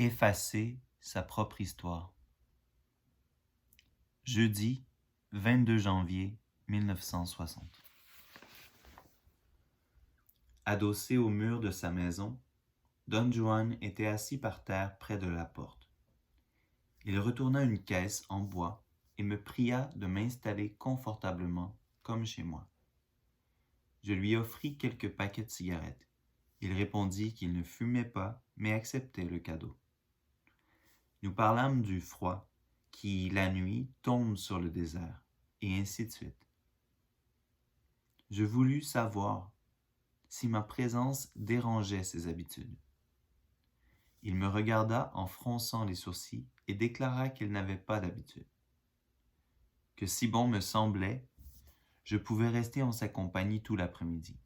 effacer sa propre histoire. Jeudi 22 janvier 1960. Adossé au mur de sa maison, Don Juan était assis par terre près de la porte. Il retourna une caisse en bois et me pria de m'installer confortablement comme chez moi. Je lui offris quelques paquets de cigarettes. Il répondit qu'il ne fumait pas, mais acceptait le cadeau. Nous parlâmes du froid qui, la nuit, tombe sur le désert, et ainsi de suite. Je voulus savoir si ma présence dérangeait ses habitudes. Il me regarda en fronçant les sourcils et déclara qu'il n'avait pas d'habitude. Que si bon me semblait, je pouvais rester en sa compagnie tout l'après-midi.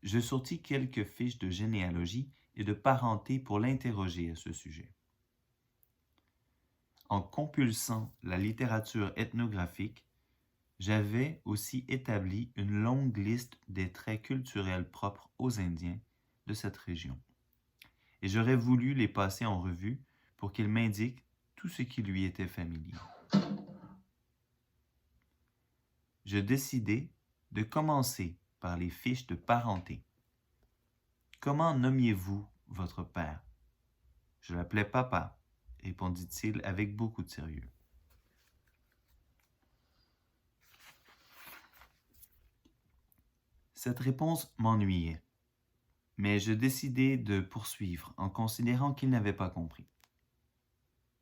Je sortis quelques fiches de généalogie et de parenté pour l'interroger à ce sujet. En compulsant la littérature ethnographique, j'avais aussi établi une longue liste des traits culturels propres aux Indiens de cette région. Et j'aurais voulu les passer en revue pour qu'il m'indique tout ce qui lui était familier. Je décidai de commencer par les fiches de parenté. Comment nommiez-vous votre père? Je l'appelais papa, répondit-il avec beaucoup de sérieux. Cette réponse m'ennuyait, mais je décidai de poursuivre en considérant qu'il n'avait pas compris.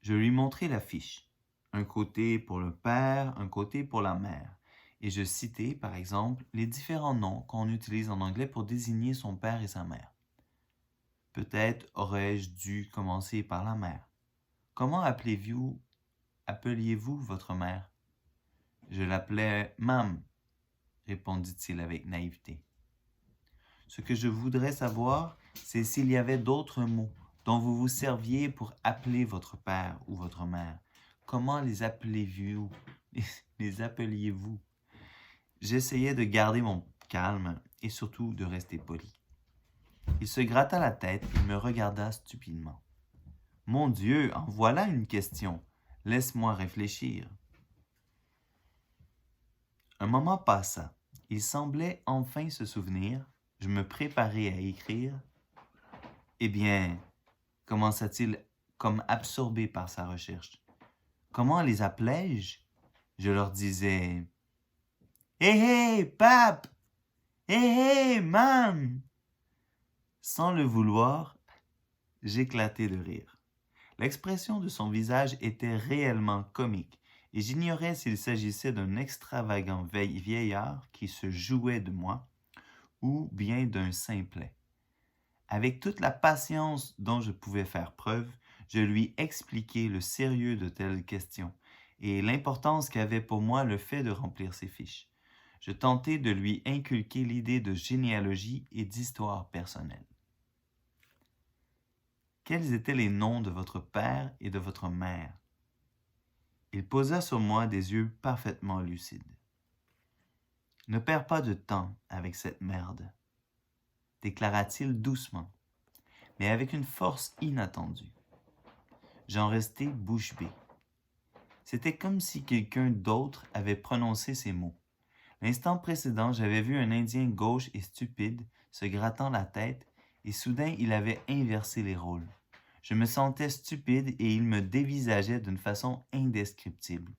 Je lui montrai la fiche, un côté pour le père, un côté pour la mère, et je citai, par exemple, les différents noms qu'on utilise en anglais pour désigner son père et sa mère. Peut-être aurais-je dû commencer par la mère. Comment appeliez-vous votre mère? Je l'appelais Mam, répondit-il avec naïveté. Ce que je voudrais savoir, c'est s'il y avait d'autres mots dont vous vous serviez pour appeler votre père ou votre mère. Comment les appeliez-vous? J'essayais de garder mon calme et surtout de rester poli. Il se gratta la tête et me regarda stupidement. « Mon Dieu, en voilà une question. Laisse-moi réfléchir. » Un moment passa. Il semblait enfin se souvenir. Je me préparai à écrire. Eh bien, commença-t-il comme absorbé par sa recherche. Comment les appelais-je? Je leur disais « Hé hé, pape! Hé hé, mam! » Sans le vouloir, j'éclatai de rire. L'expression de son visage était réellement comique, et j'ignorais s'il s'agissait d'un extravagant vieillard qui se jouait de moi, ou bien d'un simplet. Avec toute la patience dont je pouvais faire preuve, je lui expliquai le sérieux de telles questions et l'importance qu'avait pour moi le fait de remplir ces fiches. Je tentai de lui inculquer l'idée de généalogie et d'histoire personnelle. Quels étaient les noms de votre père et de votre mère? Il posa sur moi des yeux parfaitement lucides. Ne perds pas de temps avec cette merde, déclara-t-il doucement, mais avec une force inattendue. J'en restai bouche bée. C'était comme si quelqu'un d'autre avait prononcé ces mots. L'instant précédent, j'avais vu un Indien gauche et stupide se grattant la tête, et soudain il avait inversé les rôles. Je me sentais stupide et il me dévisageait d'une façon indescriptible.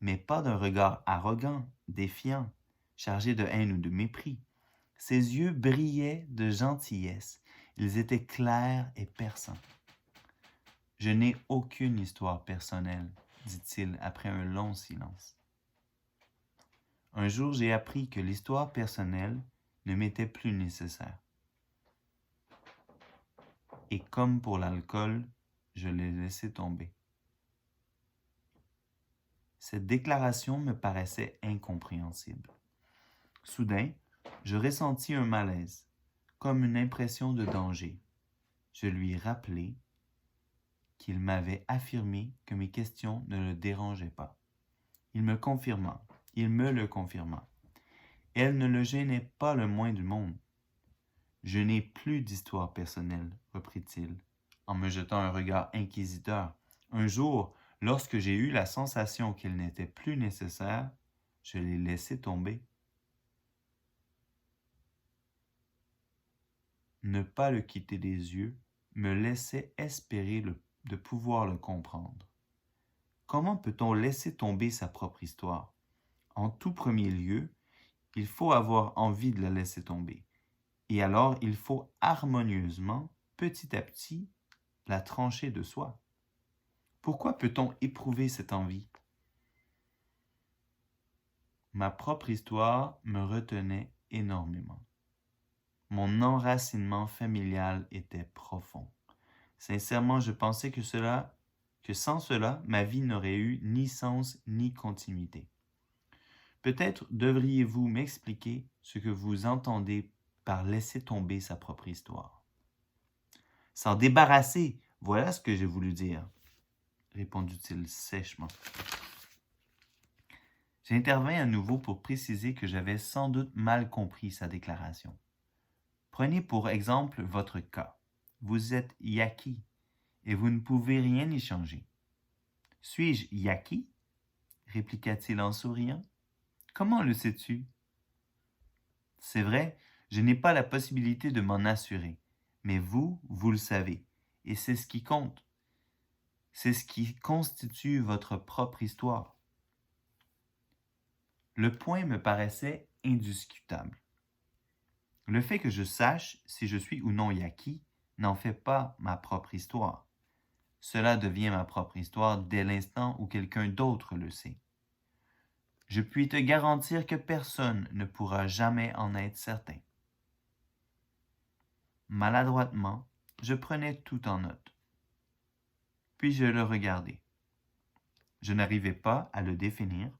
Mais pas d'un regard arrogant, défiant, chargé de haine ou de mépris. Ses yeux brillaient de gentillesse. Ils étaient clairs et perçants. « Je n'ai aucune histoire personnelle, dit-il après un long silence. Un jour, j'ai appris que l'histoire personnelle ne m'était plus nécessaire. Et comme pour l'alcool, je l'ai laissé tomber. Cette déclaration me paraissait incompréhensible. Soudain, je ressentis un malaise, comme une impression de danger. Je lui rappelai qu'il m'avait affirmé que mes questions ne le dérangeaient pas. Il me le confirma. Elle ne le gênait pas le moins du monde. Je n'ai plus d'histoire personnelle, reprit-il, en me jetant un regard inquisiteur. Un jour, lorsque j'ai eu la sensation qu'elle n'était plus nécessaire, je l'ai laissée tomber. Ne pas le quitter des yeux me laissait espérer de pouvoir le comprendre. Comment peut-on laisser tomber sa propre histoire? En tout premier lieu, il faut avoir envie de la laisser tomber. Et alors, il faut harmonieusement, petit à petit, la trancher de soi. Pourquoi peut-on éprouver cette envie? Ma propre histoire me retenait énormément. Mon enracinement familial était profond. Sincèrement, je pensais que sans cela, ma vie n'aurait eu ni sens ni continuité. Peut-être devriez-vous m'expliquer ce que vous entendez par laisser tomber sa propre histoire. S'en débarrasser, voilà ce que j'ai voulu dire, répondit-il sèchement. J'intervins à nouveau pour préciser que j'avais sans doute mal compris sa déclaration. Prenez pour exemple votre cas. Vous êtes Yaqui et vous ne pouvez rien y changer. Suis-je Yaqui? Répliqua-t-il en souriant. Comment le sais-tu? C'est vrai, je n'ai pas la possibilité de m'en assurer, mais vous le savez, et c'est ce qui compte. C'est ce qui constitue votre propre histoire. Le point me paraissait indiscutable. Le fait que je sache si je suis ou non Yaqui n'en fait pas ma propre histoire. Cela devient ma propre histoire dès l'instant où quelqu'un d'autre le sait. Je puis te garantir que personne ne pourra jamais en être certain. Maladroitement, je prenais tout en note. Puis je le regardais. Je n'arrivais pas à le définir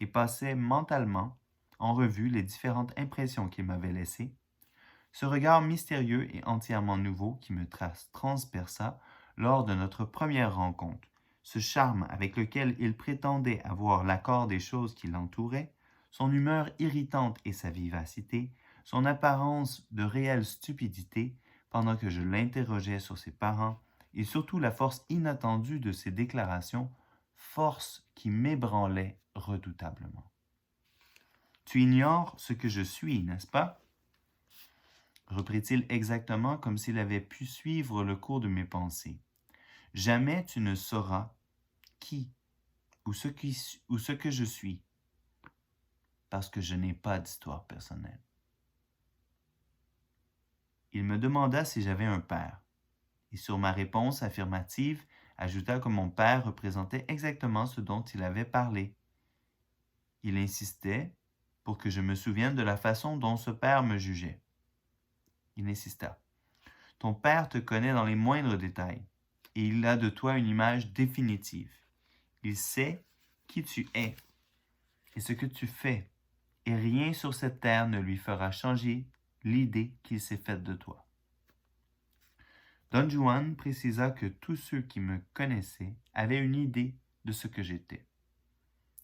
et passais mentalement en revue les différentes impressions qu'il m'avait laissées. Ce regard mystérieux et entièrement nouveau qui me transperça lors de notre première rencontre, ce charme avec lequel il prétendait avoir l'accord des choses qui l'entouraient, son humeur irritante et sa vivacité, son apparence de réelle stupidité pendant que je l'interrogeais sur ses parents, et surtout la force inattendue de ses déclarations, force qui m'ébranlait redoutablement. Tu ignores ce que je suis, n'est-ce pas? Reprit-il exactement comme s'il avait pu suivre le cours de mes pensées. Jamais tu ne sauras qui ou ce que je suis, parce que je n'ai pas d'histoire personnelle. Il me demanda si j'avais un père, et sur ma réponse affirmative, ajouta que mon père représentait exactement ce dont il avait parlé. Il insistait pour que je me souvienne de la façon dont ce père me jugeait. Il insista. Ton père te connaît dans les moindres détails, et il a de toi une image définitive. Il sait qui tu es et ce que tu fais, et rien sur cette terre ne lui fera changer l'idée qu'il s'est faite de toi. Don Juan précisa que tous ceux qui me connaissaient avaient une idée de ce que j'étais,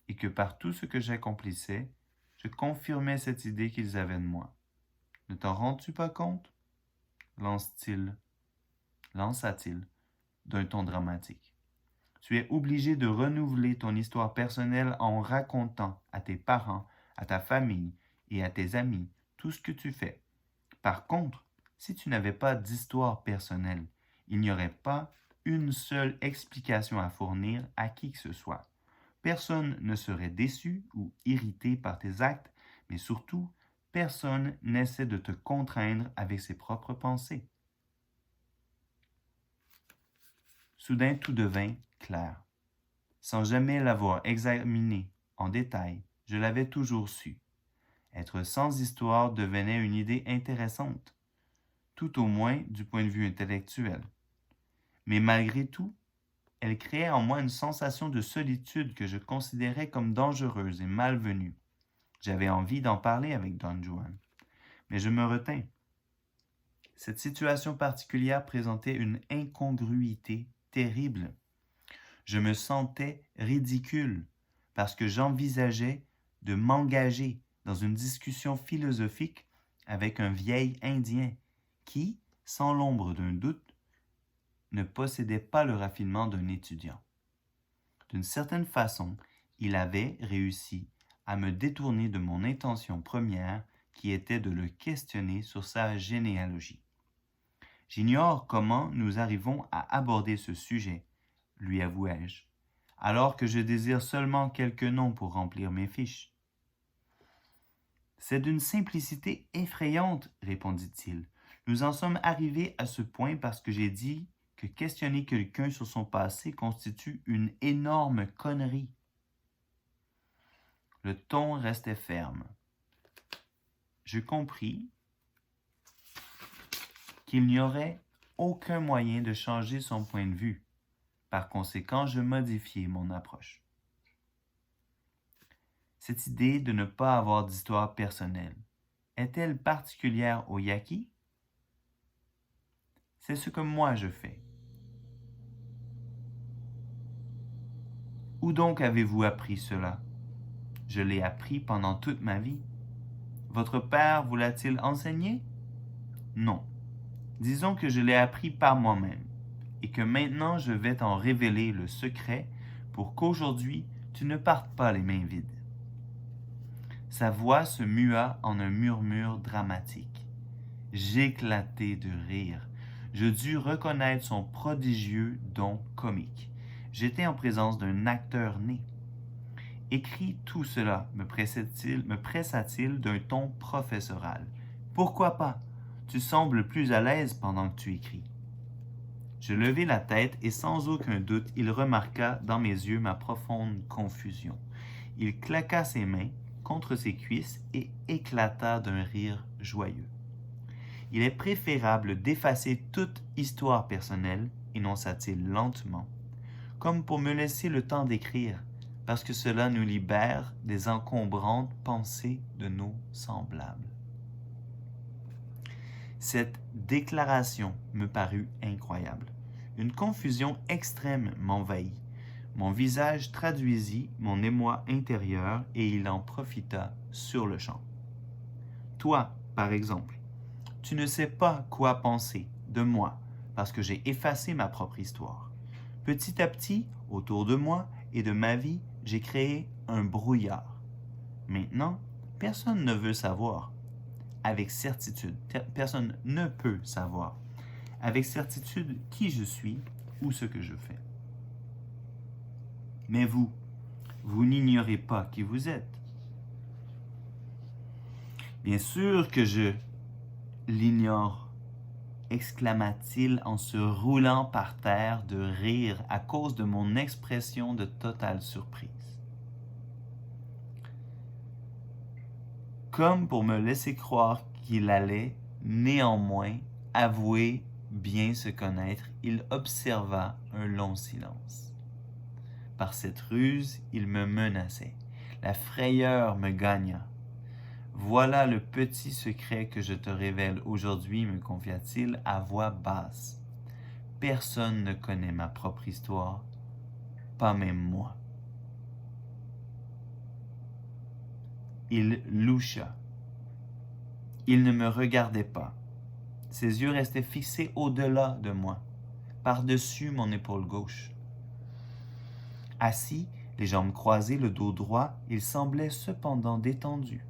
et que par tout ce que j'accomplissais, je confirmais cette idée qu'ils avaient de moi. Ne t'en rends-tu pas compte? Lança-t-il d'un ton dramatique. Tu es obligé de renouveler ton histoire personnelle en racontant à tes parents, à ta famille et à tes amis tout ce que tu fais. Par contre, si tu n'avais pas d'histoire personnelle, il n'y aurait pas une seule explication à fournir à qui que ce soit. Personne ne serait déçu ou irrité par tes actes, mais surtout, personne n'essaie de te contraindre avec ses propres pensées. Soudain, tout devint clair. Sans jamais l'avoir examiné en détail, je l'avais toujours su. Être sans histoire devenait une idée intéressante, tout au moins du point de vue intellectuel. Mais malgré tout, elle créait en moi une sensation de solitude que je considérais comme dangereuse et malvenue. J'avais envie d'en parler avec Don Juan, mais je me retins. Cette situation particulière présentait une incongruité terrible. Je me sentais ridicule parce que j'envisageais de m'engager dans une discussion philosophique avec un vieil Indien qui, sans l'ombre d'un doute, ne possédait pas le raffinement d'un étudiant. D'une certaine façon, il avait réussi à me détourner de mon intention première qui était de le questionner sur sa généalogie. J'ignore comment nous arrivons à aborder ce sujet, lui avouai-je, alors que je désire seulement quelques noms pour remplir mes fiches. C'est d'une simplicité effrayante, répondit-il. Nous en sommes arrivés à ce point parce que j'ai dit que questionner quelqu'un sur son passé constitue une énorme connerie. Le ton restait ferme. Je compris qu'il n'y aurait aucun moyen de changer son point de vue. Par conséquent, je modifiai mon approche. Cette idée de ne pas avoir d'histoire personnelle est-elle particulière aux Yaqui? C'est ce que moi je fais. Où donc avez-vous appris cela? Je l'ai appris pendant toute ma vie. Votre père vous l'a-t-il enseigné? Non. Disons que je l'ai appris par moi-même et que maintenant je vais t'en révéler le secret pour qu'aujourd'hui tu ne partes pas les mains vides. Sa voix se mua en un murmure dramatique. J'éclatai de rire. Je dus reconnaître son prodigieux don comique. J'étais en présence d'un acteur né. Écris tout cela, me pressa-t-il d'un ton professoral. Pourquoi pas? Tu sembles plus à l'aise pendant que tu écris. Je levai la tête et sans aucun doute, il remarqua dans mes yeux ma profonde confusion. Il claqua ses mains contre ses cuisses et éclata d'un rire joyeux. Il est préférable d'effacer toute histoire personnelle, énonça-t-il lentement, comme pour me laisser le temps d'écrire, parce que cela nous libère des encombrantes pensées de nos semblables. Cette déclaration me parut incroyable. Une confusion extrême m'envahit. Mon visage traduisit mon émoi intérieur et il en profita sur-le-champ. Toi, par exemple, tu ne sais pas quoi penser de moi parce que j'ai effacé ma propre histoire. Petit à petit, autour de moi et de ma vie, j'ai créé un brouillard. Maintenant, personne ne veut savoir. Avec certitude, personne ne peut savoir avec certitude qui je suis ou ce que je fais. Mais vous n'ignorez pas qui vous êtes. Bien sûr que je l'ignore, exclama-t-il en se roulant par terre de rire à cause de mon expression de totale surprise. Comme pour me laisser croire qu'il allait, néanmoins, avouer bien se connaître, il observa un long silence. Par cette ruse, il me menaçait. La frayeur me gagna. Voilà le petit secret que je te révèle aujourd'hui, me confia-t-il à voix basse. Personne ne connaît ma propre histoire, pas même moi. Il loucha. Il ne me regardait pas. Ses yeux restaient fixés au-delà de moi, par-dessus mon épaule gauche. Assis, les jambes croisées, le dos droit, il semblait cependant détendu.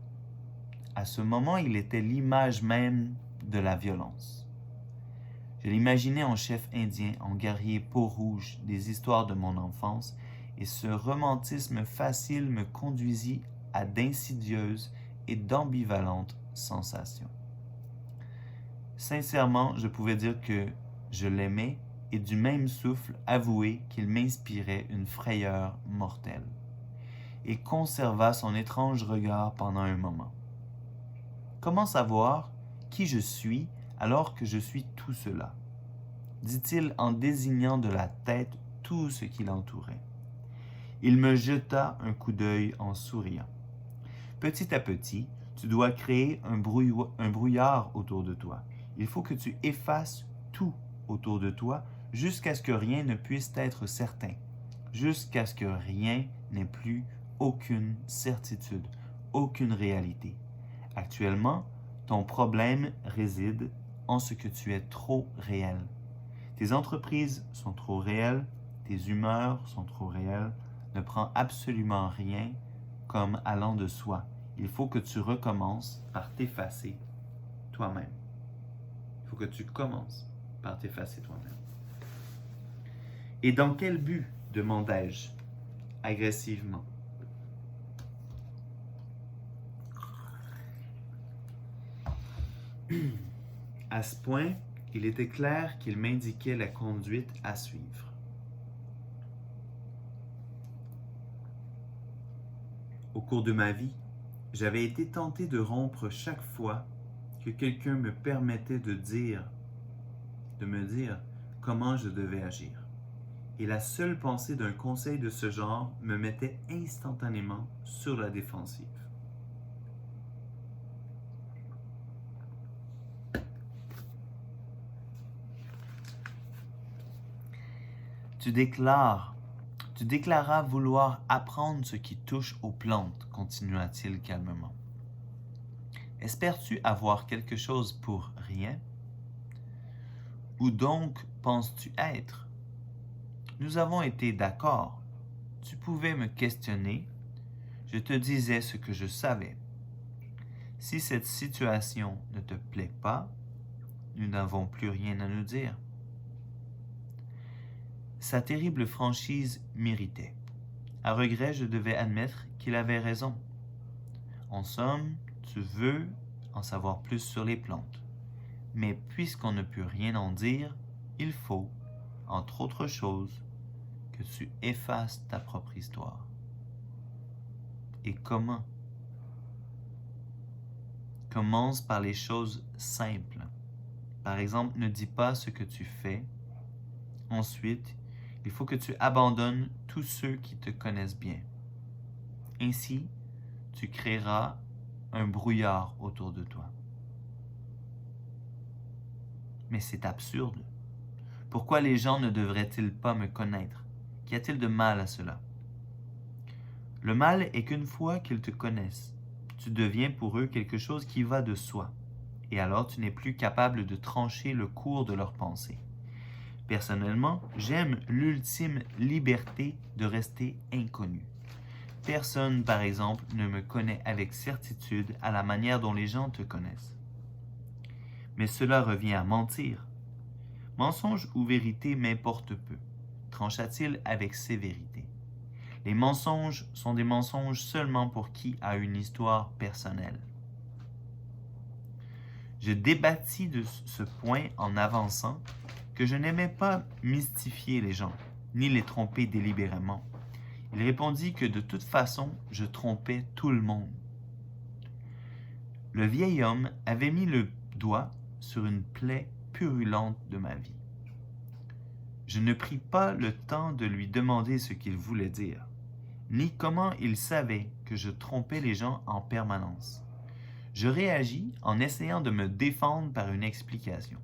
À ce moment, il était l'image même de la violence. Je l'imaginais en chef indien, en guerrier peau-rouge, des histoires de mon enfance, et ce romantisme facile me conduisit à d'insidieuses et d'ambivalentes sensations. Sincèrement, je pouvais dire que je l'aimais et du même souffle avouer qu'il m'inspirait une frayeur mortelle. Il conserva son étrange regard pendant un moment. Comment savoir qui je suis alors que je suis tout cela? Dit-il en désignant de la tête tout ce qui l'entourait. Il me jeta un coup d'œil en souriant. Petit à petit, tu dois créer un brouillard autour de toi. Il faut que tu effaces tout autour de toi jusqu'à ce que rien ne puisse être certain, jusqu'à ce que rien n'ait plus aucune certitude, aucune réalité. Actuellement, Ton problème réside en ce que tu es trop réel. Tes entreprises sont trop réelles, tes humeurs sont trop réelles. Ne prends absolument rien comme allant de soi. Il faut que tu recommences par t'effacer toi-même. Il faut que tu commences par t'effacer toi-même. Et dans quel but, demandai-je agressivement. À ce point, il était clair qu'il m'indiquait la conduite à suivre. Au cours de ma vie, j'avais été tenté de rompre chaque fois que quelqu'un me permettait de me dire comment je devais agir. Et la seule pensée d'un conseil de ce genre me mettait instantanément sur la défensive. Tu déclaras vouloir apprendre ce qui touche aux plantes, continua-t-il calmement. Espères-tu avoir quelque chose pour rien? Où donc penses-tu être? Nous avons été d'accord. Tu pouvais me questionner. Je te disais ce que je savais. Si cette situation ne te plaît pas, nous n'avons plus rien à nous dire. Sa terrible franchise m'irritait. À regret, je devais admettre qu'il avait raison. En somme, tu veux en savoir plus sur les plantes. Mais puisqu'on ne peut rien en dire, il faut, entre autres choses, que tu effaces ta propre histoire. Et comment? Commence par les choses simples. Par exemple, ne dis pas ce que tu fais. Ensuite, il faut que tu abandonnes tous ceux qui te connaissent bien. Ainsi, tu créeras un brouillard autour de toi. Mais c'est absurde. Pourquoi les gens ne devraient-ils pas me connaître? Qu'y a-t-il de mal à cela? Le mal est qu'une fois qu'ils te connaissent, tu deviens pour eux quelque chose qui va de soi, et alors tu n'es plus capable de trancher le cours de leurs pensées. Personnellement, j'aime l'ultime liberté de rester inconnu. Personne, par exemple, ne me connaît avec certitude à la manière dont les gens te connaissent. Mais cela revient à mentir. Mensonge ou vérité m'importe peu, trancha-t-il avec sévérité. Les mensonges sont des mensonges seulement pour qui a une histoire personnelle. Je débattis de ce point en avançant que je n'aimais pas mystifier les gens, ni les tromper délibérément. Il répondit que de toute façon, je trompais tout le monde. Le vieil homme avait mis le doigt sur une plaie purulente de ma vie. Je ne pris pas le temps de lui demander ce qu'il voulait dire, ni comment il savait que je trompais les gens en permanence. Je réagis en essayant de me défendre par une explication.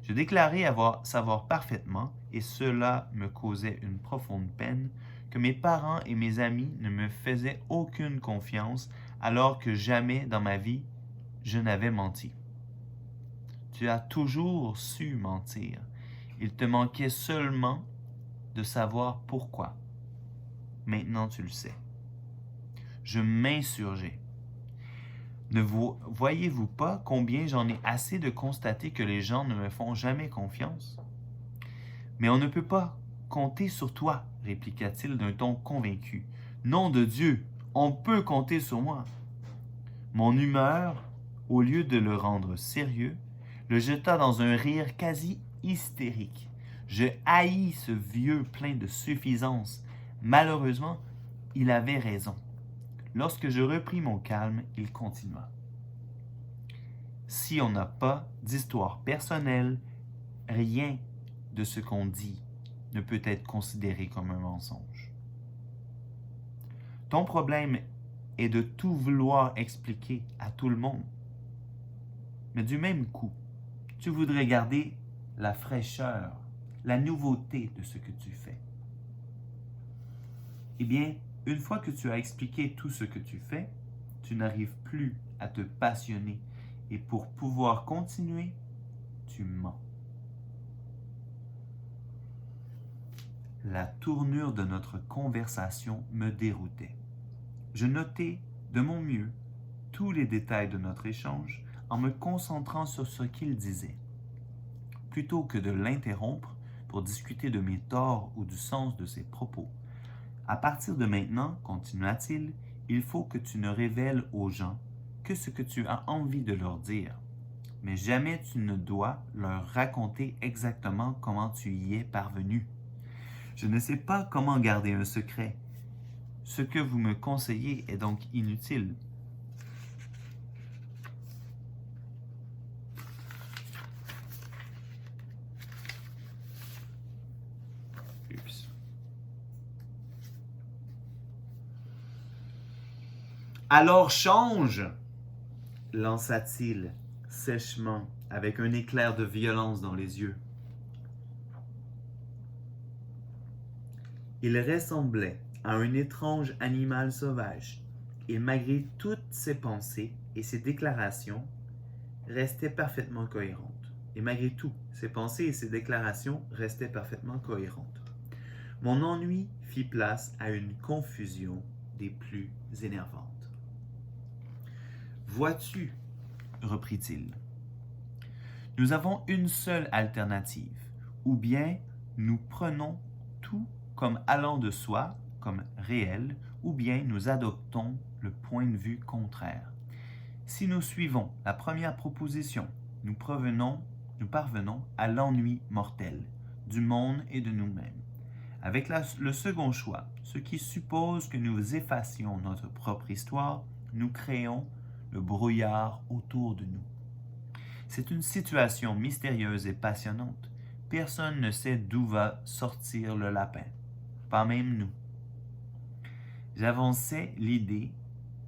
Je déclarai savoir parfaitement, et cela me causait une profonde peine, que mes parents et mes amis ne me faisaient aucune confiance, alors que jamais dans ma vie je n'avais menti. Tu as toujours su mentir. Il te manquait seulement de savoir pourquoi. Maintenant tu le sais. Je m'insurgeais. Ne voyez-vous pas combien j'en ai assez de constater que les gens ne me font jamais confiance? Mais on ne peut pas compter sur toi, répliqua-t-il d'un ton convaincu. Nom de Dieu, on peut compter sur moi. Mon humeur, au lieu de le rendre sérieux, le jeta dans un rire quasi hystérique. Je haïs ce vieux plein de suffisance. Malheureusement, il avait raison. Lorsque je repris mon calme, il continua. Si on n'a pas d'histoire personnelle, rien de ce qu'on dit ne peut être considéré comme un mensonge. Ton problème est de tout vouloir expliquer à tout le monde. Mais du même coup, tu voudrais garder la fraîcheur, la nouveauté de ce que tu fais. Eh bien, une fois que tu as expliqué tout ce que tu fais, tu n'arrives plus à te passionner et pour pouvoir continuer, tu mens. La tournure de notre conversation me déroutait. Je notais de mon mieux tous les détails de notre échange en me concentrant sur ce qu'il disait. Plutôt que de l'interrompre pour discuter de mes torts ou du sens de ses propos. À partir de maintenant, continua-t-il, il faut que tu ne révèles aux gens que ce que tu as envie de leur dire. Mais jamais tu ne dois leur raconter exactement comment tu y es parvenu. Je ne sais pas comment garder un secret. Ce que vous me conseillez est donc inutile. Oups. Alors change, lança-t-il sèchement, avec un éclair de violence dans les yeux. Il ressemblait à un étrange animal sauvage, et malgré toutes ses pensées et ses déclarations, restait parfaitement cohérente. Et malgré tout, ses pensées et ses déclarations restaient parfaitement cohérentes. Mon ennui fit place à une confusion des plus énervantes. Vois-tu, reprit-il, nous avons une seule alternative, ou bien nous prenons tout comme allant de soi, comme réel, ou bien nous adoptons le point de vue contraire. Si nous suivons la première proposition, nous parvenons à l'ennui mortel du monde et de nous-mêmes. Avec le second choix, ce qui suppose que nous effacions notre propre histoire, nous créons le brouillard autour de nous. C'est une situation mystérieuse et passionnante. Personne ne sait d'où va sortir le lapin, pas même nous. J'avançais l'idée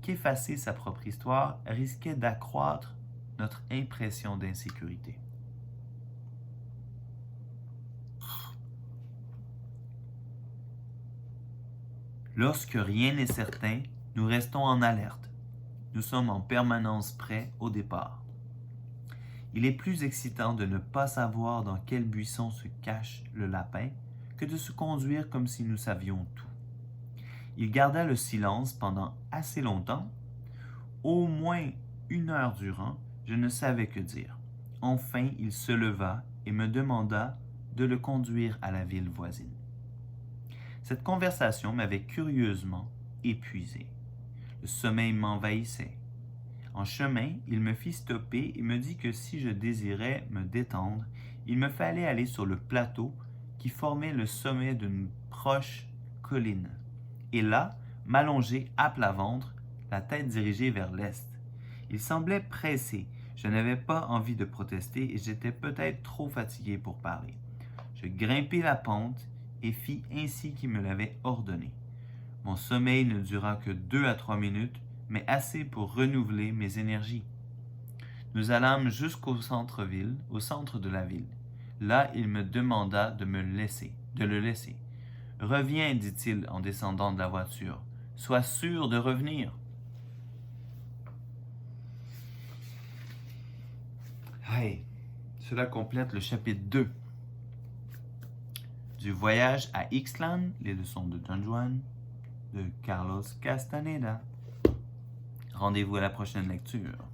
qu'effacer sa propre histoire risquait d'accroître notre impression d'insécurité. Lorsque rien n'est certain, nous restons en alerte. Nous sommes en permanence prêts au départ. Il est plus excitant de ne pas savoir dans quel buisson se cache le lapin que de se conduire comme si nous savions tout. Il garda le silence pendant assez longtemps. Au moins 1 heure durant, je ne savais que dire. Enfin, il se leva et me demanda de le conduire à la ville voisine. Cette conversation m'avait curieusement épuisé. Le sommeil m'envahissait. En chemin, il me fit stopper et me dit que si je désirais me détendre, il me fallait aller sur le plateau qui formait le sommet d'une proche colline. Et là, m'allonger à plat ventre, la tête dirigée vers l'est. Il semblait pressé. Je n'avais pas envie de protester et j'étais peut-être trop fatigué pour parler. Je grimpai la pente et fis ainsi qu'il me l'avait ordonné. Mon sommeil ne dura que 2 à 3 minutes, mais assez pour renouveler mes énergies. Nous allâmes jusqu'au centre-ville, au centre de la ville. Là, il me demanda de le laisser. Reviens, dit-il en descendant de la voiture. Sois sûr de revenir. Hey, cela complète le chapitre 2 du Voyage à Ixtlan, les leçons de Don Juan, de Carlos Castaneda. Rendez-vous à la prochaine lecture.